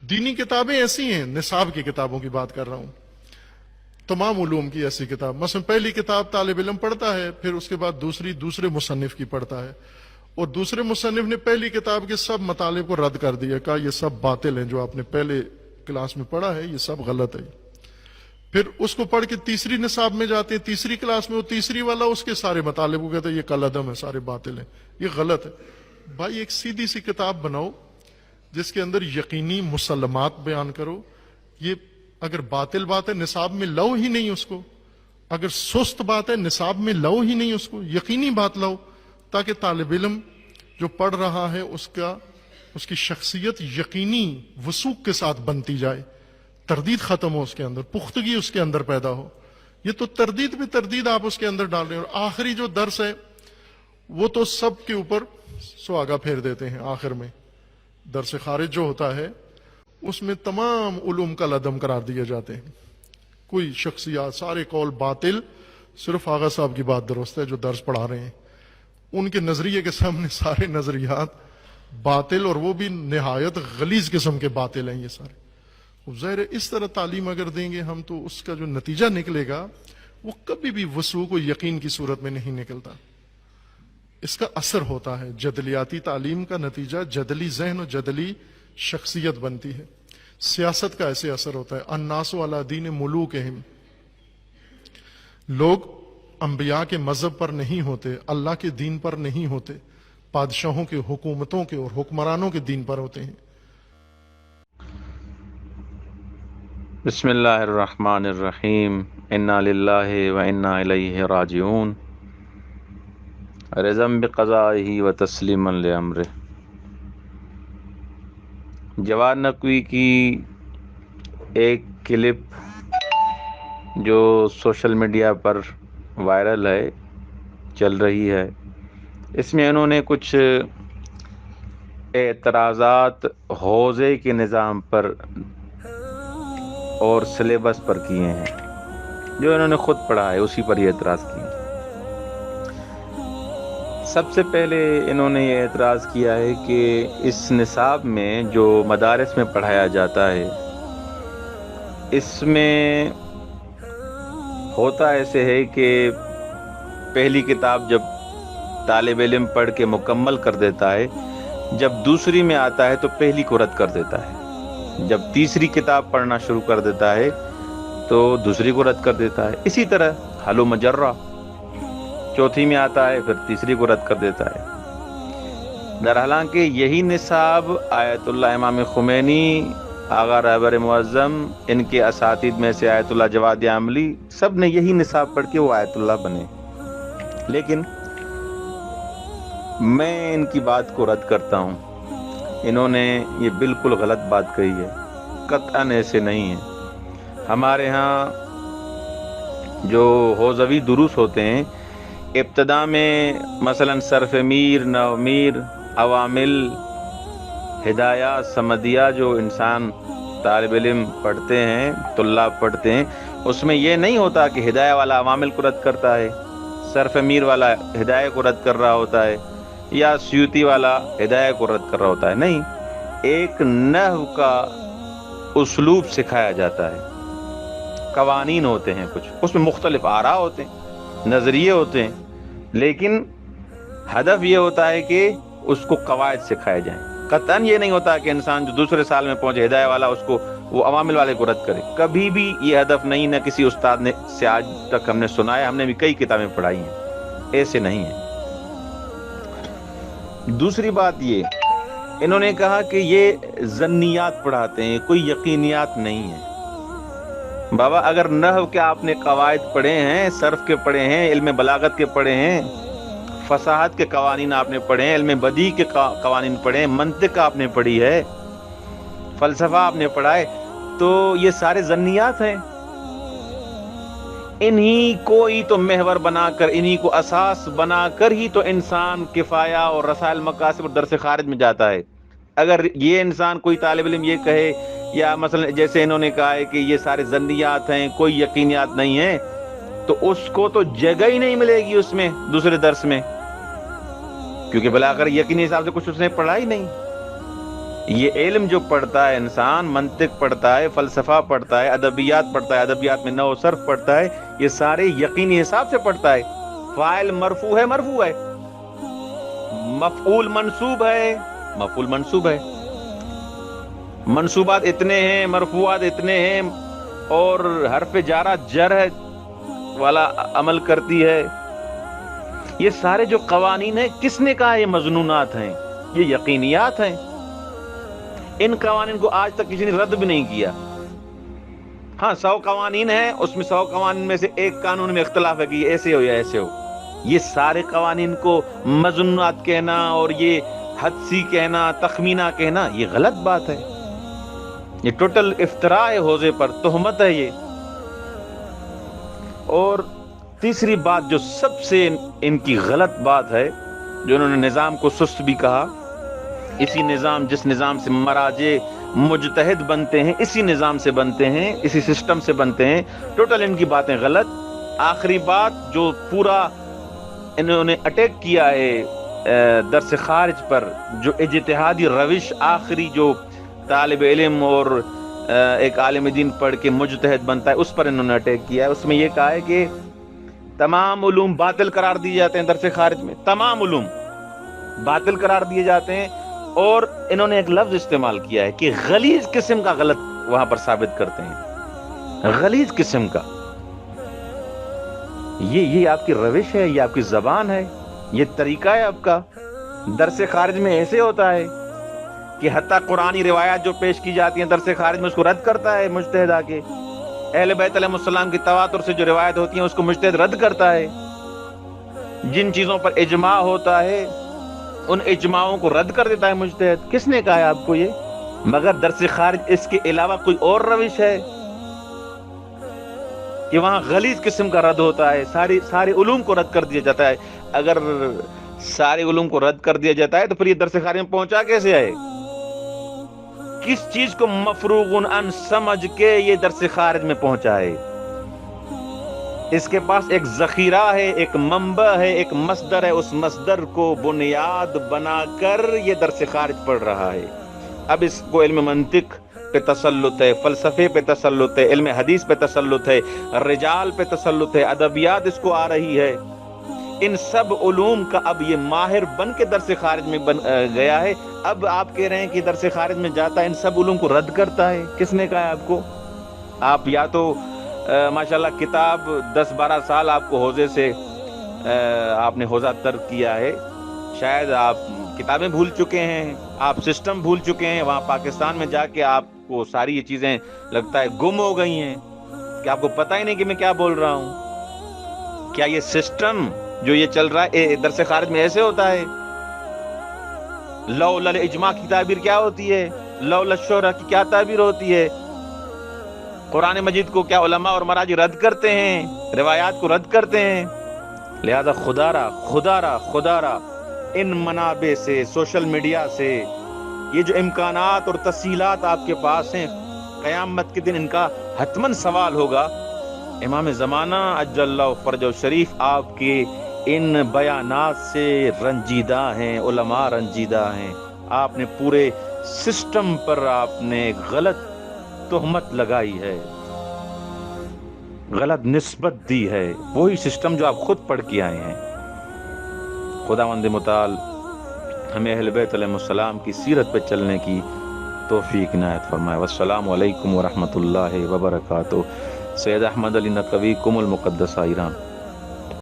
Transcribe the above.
दीनी किताबें ऐसी हैं, निसाब की किताबों की बात कर रहा हूं, तमाम उलूम की ऐसी किताब, मसलन पहली किताब तालिब इल्म पढ़ता है, फिर उसके बाद दूसरे मुसन्निफ की पढ़ता है, और दूसरे मुसन्निफ ने पहली किताब के सब मतालिब को रद्द कर दिया, कहा ये सब बातिल हैं, जो आपने पहले क्लास में पढ़ा है ये सब गलत है। फिर उसको पढ़ के तीसरी निसाब में जाते हैं, तीसरी क्लास में वो तीसरी वाला उसके सारे मतालिब को कहता है ये कलअदम है, सारे बातिल हैं, ये गलत है। भाई एक सीधी सी किताब बनाओ जिसके अंदर यकीनी मुसल्लमात बयान करो। ये अगर बातिल बात है निसाब में लाओ ही नहीं उसको, अगर सुस्त बात है निसाब में लाओ ही नहीं उसको, यकीनी बात लाओ, ताकि तालिब इल्म जो पढ़ रहा है उसकी शख्सियत यकीनी वसूक के साथ बनती जाए, तरदीद खत्म हो उसके अंदर, पुख्तगी उसके अंदर पैदा हो। ये तो तरदीद पे तरदीद आप उसके अंदर डाल रहे हो। और आखिरी जो दर्स है वो तो सब के ऊपर सुहागा फेर देते हैं। आखिर में दर्स खारिज जो होता है उसमें तमाम उलूम का लदम करार दिए जाते हैं। कोई शख्सियात, सारे कौल बातिल, सिर्फ आगा साहब की बात दुरुस्त है जो दर्स पढ़ा रहे हैं, उनके नजरिए के सामने सारे नजरियात बातिल, और वो भी निहायत गलीज किस्म के बातिल हैं ये सारे। ज़ाहिर है इस तरह तालीम अगर देंगे हम तो उसका जो नतीजा निकलेगा वो कभी भी वसूक व यकीन की सूरत में नहीं निकलता, इसका असर होता है। जदलियाती तालीम का नतीजा जदली जहन और जदली शख्सियत बनती है। सियासत का ऐसे असर होता है, अन्नासु अला दीन मुलूकहिम, लोग अंबिया के मजहब पर नहीं होते, अल्लाह के दीन पर नहीं होते, बादशाहों के, हुकूमतों के और हुक्मरानों के दीन पर होते हैं। बिस्मिल्लाहिर्रहमानिर्रहीम, इन्ना लिल्लाहि व इन्ना इलैहि राजिऊन, रिज़म बिक़ज़ाइही व तस्लीमन लिअम्रिह। जवाद नक़वी की एक क्लिप जो सोशल मीडिया पर वायरल है, चल रही है, इसमें उन्होंने कुछ एतराज़ात हौज़े के निज़ाम पर और सिलेबस पर किए हैं, जो इन्होंने खुद पढ़ा है उसी पर ये एतराज़ किए। सबसे पहले इन्होंने ये एतराज़ किया है कि इस निसाब में जो मदारिस में पढ़ाया जाता है, इसमें होता ऐसे है कि पहली किताब जब तालिब इल्म पढ़ के मुकम्मल कर देता है, जब दूसरी में आता है तो पहली को रद्द कर देता है, जब तीसरी किताब पढ़ना शुरू कर देता है तो दूसरी को रद्द कर देता है। इसी तरह हलो मजर्रा, चौथी में आता है फिर तीसरी को रद्द कर देता है। दरहालांकि यही निसाब आयतुल्लाह इमाम खुमैनी, आगा रहबर मुअज़्ज़म, इनके असातिद में से आयतुल्लाह जवाद आमली, सब ने यही निसाब पढ़ के वो आयतुल्लाह बने। लेकिन मैं इनकी बात को रद्द करता हूँ, इन्होंने ये बिल्कुल गलत बात कही है, कतअन ऐसे नहीं है। हमारे यहाँ जो हौज़वी दुरूस होते हैं, इब्तदा में मसलन सरफ मीर, नवमीर, अवामिल, हिदाया, समदिया जो इंसान तालिब इल्म पढ़ते हैं, तुल्लाब पढ़ते हैं, उसमें ये नहीं होता कि हिदाया वाला अवामिल को रद्द करता है, सरफ मीर वाला हिदाया को रद्द कर रहा होता है, या स्यूती वाला हिदाया को रद्द कर रहा होता है। नहीं, एक नहव का उसलूब सिखाया जाता है, कवानीन होते हैं कुछ, उसमें मुख्तलिफ आरा होते हैं, नजरिए होते हैं, लेकिन हदफ ये होता है कि उसको कवायद सिखाए जाएं। कतन ये नहीं होता कि इंसान जो दूसरे साल में पहुंचे हिदाया वाला उसको वो अवामिल वाले को रद्द करे, कभी भी ये हदफ नहीं, न किसी उस्ताद ने से आज तक हमने सुना है, हमने भी कई किताबें पढ़ाई हैं, ऐसे नहीं है। दूसरी बात ये, इन्होंने कहा कि ये जन्नियात पढ़ाते हैं, कोई यकीनियात नहीं है। बाबा, अगर नहव के आपने कवायद पढ़े हैं, सर्फ के पढ़े हैं, इल्म बलागत के पढ़े हैं, फसाहत के कवानीन आपने पढ़े हैं, इल्म बदी के कवानीन पढ़े हैं, मंतिक आपने पढ़ी है, फलसफा आपने पढ़ा है, तो ये सारे जन्नियात हैं। इन्हीं को ही तो महवर बनाकर, इन्हीं को असास बनाकर ही तो इंसान किफाया और रसायल मकासिब और दरस खारिज में जाता है। अगर ये इंसान कोई तालिब इल्म ये कहे, या मसलन जैसे इन्होंने कहा है कि ये सारे जन्नियात हैं, कोई यकीनियात नहीं है, तो उसको तो जगह ही नहीं मिलेगी उसमें दूसरे दर्स में, क्योंकि भला अगर यकीनी हिसाब से कुछ उसने पढ़ा ही नहीं। یہ علم جو پڑھتا ہے انسان، منطق پڑھتا ہے، فلسفہ پڑھتا ہے، ادبیات پڑھتا ہے، ادبیات میں نحو و صرف پڑھتا ہے، یہ سارے یقینی حساب سے پڑھتا ہے. فاعل مرفوع ہے، مرفوع ہے. مفعول منصوب ہے، مفعول منصوب ہے. منصوبات اتنے ہیں، مرفوعات اتنے ہیں، اور حرف جارہ جر ہے والا عمل کرتی ہے. یہ سارے جو قوانین ہیں کس نے کہا یہ مظنونات ہیں؟ یہ یقینیات ہیں. ان قوانین کو آج تک کسی نے رد بھی نہیں کیا. ہاں 100 قوانین ہیں، اس میں 100 قوانین میں سے ایک قانون میں اختلاف ہے کہ یہ ایسے ہو یا ایسے ہو. یہ سارے قوانین کو مظنونات کہنا اور یہ حدسی کہنا، تخمینہ کہنا، یہ غلط بات ہے. یہ ٹوٹل افتراء ہے حوضے پر، تہمت ہے یہ. اور تیسری بات جو سب سے ان کی غلط بات ہے، جو انہوں نے نظام کو سست بھی کہا، اسی نظام جس نظام سے مراجع مجتہد بنتے ہیں، اسی نظام سے بنتے ہیں، اسی سسٹم سے بنتے ہیں. ٹوٹل ان کی باتیں غلط. آخری بات جو پورا انہوں نے اٹیک کیا ہے درس خارج پر، جو اجتہادی روش آخری جو طالب علم اور ایک عالم دین پڑھ کے مجتہد بنتا ہے، اس پر انہوں نے اٹیک کیا ہے. اس میں یہ کہا ہے کہ تمام علوم باطل قرار دیے جاتے ہیں. درس خارج میں تمام علوم باطل قرار دیے جاتے ہیں، اور انہوں نے ایک لفظ استعمال کیا ہے کہ غلیظ قسم کا غلط وہاں پر ثابت کرتے ہیں. غلیظ قسم کا. یہ آپ کی روش ہے، یہ آپ کی زبان ہے، یہ طریقہ ہے آپ کا. درس خارج میں ایسے ہوتا ہے کہ حتیٰ قرآنی روایات جو پیش کی جاتی ہیں درس خارج میں، اس کو رد کرتا ہے مجتہد آ کے. اہل بیت علیہ السلام کی تواتر سے جو روایت ہوتی ہیں اس کو مجتہد رد کرتا ہے. جن چیزوں پر اجماع ہوتا ہے ان اجماعوں کو رد کر دیتا ہے مجتہد. کس نے کہا ہے آپ کو یہ؟ مگر درس خارج اس کے علاوہ کوئی اور روش ہے کہ وہاں غلیظ قسم کا رد ہوتا ہے، سارے علوم کو رد کر دیا جاتا ہے. اگر سارے علوم کو رد کر دیا جاتا ہے تو پھر یہ درس خارج میں پہنچا کیسے آئے؟ کس چیز کو مفروغ عن سمجھ کے یہ درس خارج میں پہنچا ہے؟ اس کے پاس ایک ذخیرہ ہے، ایک منبع ہے، ایک مصدر ہے. اس مصدر کو بنیاد بنا کر یہ درس خارج پڑھ رہا ہے. اب اس کو علم منطق پہ تسلط ہے، فلسفے پہ تسلط ہے، علم حدیث پہ تسلط ہے، رجال پہ تسلط ہے، ادبیات اس کو آ رہی ہے. ان سب علوم کا اب یہ ماہر بن کے درس خارج میں گیا ہے. اب آپ کہہ رہے ہیں کہ درس خارج میں جاتا ہے، ان سب علوم کو رد کرتا ہے. کس نے کہا ہے آپ کو؟ آپ یا تو ماشاءاللہ کتاب 10-12 سال آپ کو حوزے سے آپ نے حوزہ ترک کیا ہے، شاید آپ کتابیں بھول چکے ہیں، آپ سسٹم بھول چکے ہیں. وہاں پاکستان میں جا کے آپ کو ساری یہ چیزیں لگتا ہے گم ہو گئی ہیں کہ آپ کو پتہ ہی نہیں کہ میں کیا بول رہا ہوں. کیا یہ سسٹم جو یہ چل رہا ہے درس خارج میں ایسے ہوتا ہے؟ لولا الاجماع کی تعبیر کیا ہوتی ہے؟ لولا الشہرہ کی کیا تعبیر ہوتی ہے؟ قرآن مجید کو کیا علماء اور مراجع رد کرتے ہیں، روایات کو رد کرتے ہیں؟ لہذا خدا را ان منابع سے، سوشل میڈیا سے یہ جو امکانات اور تسہیلات آپ کے پاس ہیں، قیامت کے دن ان کا حتماً سوال ہوگا. امام زمانہ عجل اللہ فرجہ شریف آپ کے ان بیانات سے رنجیدہ ہیں، علماء رنجیدہ ہیں. آپ نے پورے سسٹم پر آپ نے غلط تہمت لگائی ہے، غلط نسبت دی ہے، وہی سسٹم جو آپ خود پڑھ کے آئے ہیں. خداوند متعال ہمیں اہل بیت علیہ السلام کی سیرت پہ چلنے کی توفیق عنایت فرمائے. والسلام علیکم ورحمۃ اللہ وبرکاتہ. سید احمد علی نقوی، قم المقدسہ، ایران.